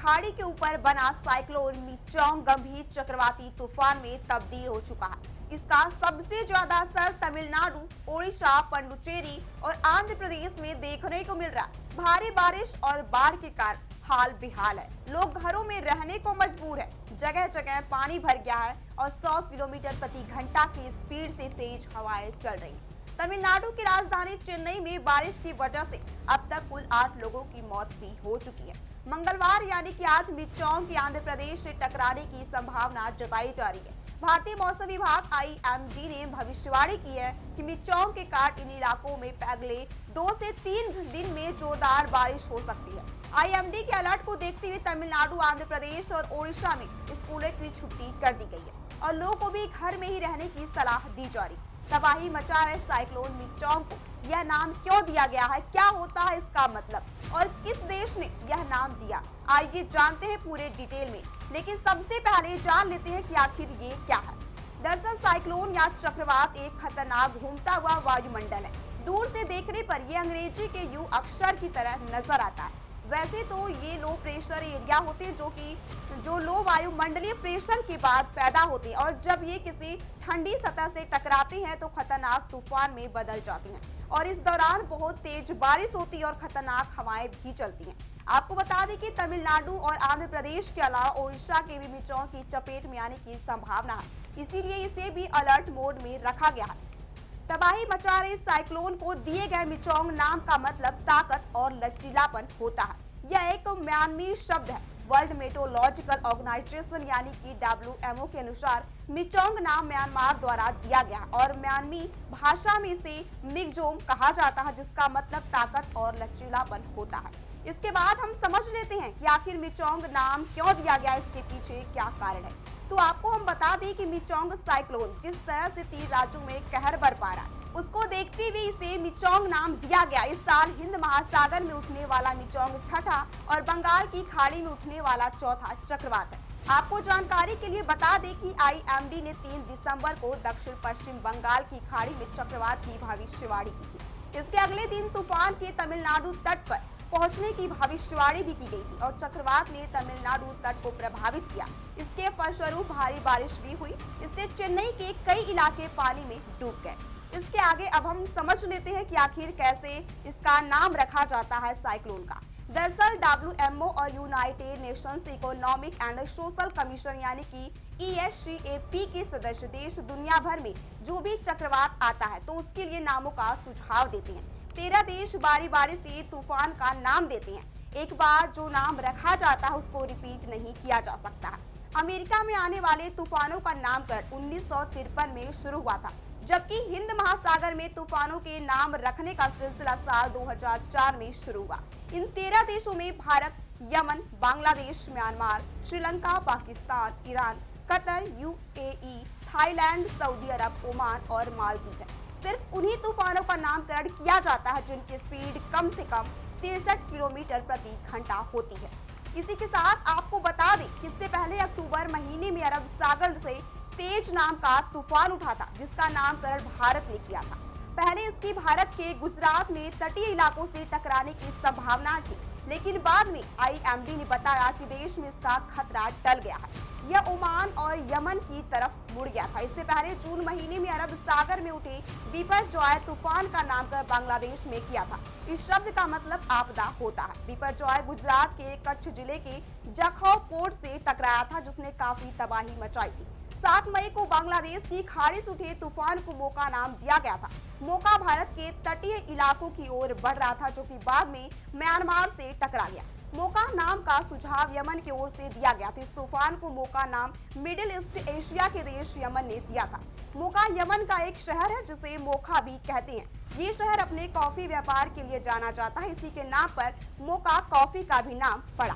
खाड़ी के ऊपर बना साइक्लोन मिचोंग गंभीर चक्रवाती तूफान में तब्दील हो चुका है। इसका सबसे ज्यादा असर तमिलनाडु, ओडिशा, पुडुचेरी और आंध्र प्रदेश में देखने को मिल रहा है। भारी बारिश और बाढ़ के कारण हाल बेहाल है। लोग घरों में रहने को मजबूर है। जगह जगह पानी भर गया है और 100 किलोमीटर प्रति घंटा की स्पीड से तेज हवाएं चल रही हैं। तमिलनाडु की राजधानी चेन्नई में बारिश की वजह से अब तक कुल 8 लोगों की मौत भी हो चुकी है। मंगलवार यानी कि आज मिचोंग की आंध्र प्रदेश से टकराने की संभावना जताई जा रही है। भारतीय मौसम विभाग IMD ने भविष्यवाणी की है कि मिचोंग के कारण इन इलाकों में अगले 2 से 3 दिन में जोरदार बारिश हो सकती है। IMD के अलर्ट को देखते हुए तमिलनाडु, आंध्र प्रदेश और ओडिशा में स्कूलों की छुट्टी कर दी गई है और लोगों को भी घर में ही रहने की सलाह दी जा रही है। तबाही मचा रहे साइक्लोन मिचोंग को यह नाम क्यों दिया गया है, क्या होता है इसका मतलब और किस देश ने यह नाम दिया, आइए जानते हैं पूरे डिटेल में। लेकिन सबसे पहले जान लेते हैं कि आखिर ये क्या है। दरअसल साइक्लोन या चक्रवात एक खतरनाक घूमता हुआ वायुमंडल है। दूर से देखने पर यह अंग्रेजी के यू अक्षर की तरह नजर आता है। वैसे तो ये लो प्रेशर एरिया होते हैं जो लो वायुमंडलीय प्रेशर के बाद पैदा होते हैं और जब ये किसी ठंडी सतह से टकराते हैं तो खतरनाक तूफान में बदल जाती हैं और इस दौरान बहुत तेज बारिश होती है और खतरनाक हवाएं भी चलती हैं। आपको बता दें कि तमिलनाडु और आंध्र प्रदेश के अलावा ओडिशा के भी मिचोंग की चपेट में आने की संभावना है, इसीलिए इसे भी अलर्ट मोड में रखा गया है। तबाही मचा रहे साइक्लोन को दिए गए मिचोंग नाम का मतलब ताकत और लचीलापन होता है। यह एक म्यांमारी शब्द है। वर्ल्ड मेट्रोलॉजिकल ऑर्गेनाइजेशन यानी कि WMO के अनुसार मिचोंग नाम म्यांमार द्वारा दिया गया और म्यांमारी भाषा में इसे मिगजोम कहा जाता है, जिसका मतलब ताकत और लचीलापन होता है। इसके बाद हम समझ लेते हैं कि आखिर मिचोंग नाम क्यों दिया गया, इसके पीछे क्या कारण है। तो आपको हम बता दें कि मिचोंग साइक्लोन जिस तरह से 3 राज्यों में कहर बरपा रहा है, उसको देखते हुए इसे मिचोंग नाम दिया गया। इस साल हिंद महासागर में उठने वाला मिचोंग छठा और बंगाल की खाड़ी में उठने वाला चौथा चक्रवात है। आपको जानकारी के लिए बता दें कि IMD ने 3 दिसंबर को दक्षिण पश्चिम बंगाल की खाड़ी में चक्रवात की भविष्यवाणी की थी। इसके अगले दिन तूफान के तमिलनाडु तट पर पहुंचने की भविष्यवाणी भी की गई थी और चक्रवात ने तमिलनाडु तट को प्रभावित किया। इसके फलस्वरूप भारी बारिश भी हुई। इससे चेन्नई के कई इलाके पानी में डूब गए। इसके आगे अब हम समझ लेते हैं कि आखिर कैसे इसका नाम रखा जाता है साइक्लोन का। दरअसल WMO और United Nations economic and social commission यानी कि ESCAP के सदस्य देश दुनिया भर में जो भी चक्रवात आता है तो उसके लिए नामों का सुझाव देते हैं। 13 देश बारी बारी से तूफान का नाम देते हैं। एक बार जो नाम रखा जाता है उसको रिपीट नहीं किया जा सकता है। अमेरिका में आने वाले तूफानों का नामकरण 1953 में शुरू हुआ था, जबकि हिंद महासागर में तूफानों के नाम रखने का सिलसिला साल 2004 में शुरू हुआ। इन 13 देशों में Bharat, Yemen, Bangladesh, Myanmar, Sri Lanka, Pakistan, Iran, Qatar, UAE, Thailand, Saudi Arab, Oman और मालदीव है। सिर्फ उन्हीं तूफानों का नामकरण किया जाता है जिनकी स्पीड कम से कम 63 किलोमीटर प्रति घंटा होती है। इसी के साथ आपको बता दें कि इससे पहले अक्टूबर महीने में अरब सागर से तेज नाम का तूफान उठा था, जिसका नामकरण भारत ने किया था। पहले इसकी भारत के गुजरात में तटीय इलाकों से टकराने की संभावना थी, लेकिन बाद में IMD ने बताया कि देश में इसका खतरा टल गया है। यह ओमान और यमन की तरफ मुड़ गया था। इससे पहले जून महीने में अरब सागर में उठे बिपरजॉय तूफान का नामकरण बांग्लादेश में किया था। इस शब्द का मतलब आपदा होता है। बिपरजॉय गुजरात के कच्छ जिले के जखौ पोर्ट से टकराया था, जिसने काफी तबाही मचाई थी। 7 मई को बांग्लादेश की खाड़ी से उठे तूफान को मोका नाम दिया गया था। मोका भारत के तटीय इलाकों की ओर बढ़ रहा था, जो कि बाद में म्यांमार से टकरा गया। मोका नाम का सुझाव यमन की ओर से दिया गया था। इस तूफान को मोका नाम मिडिल ईस्ट एशिया के देश यमन ने दिया था। मोका यमन का एक शहर है जिसे मोखा भी कहते हैं। ये शहर अपने कॉफी व्यापार के लिए जाना जाता है। इसी के नाम पर मोका कॉफी का भी नाम पड़ा।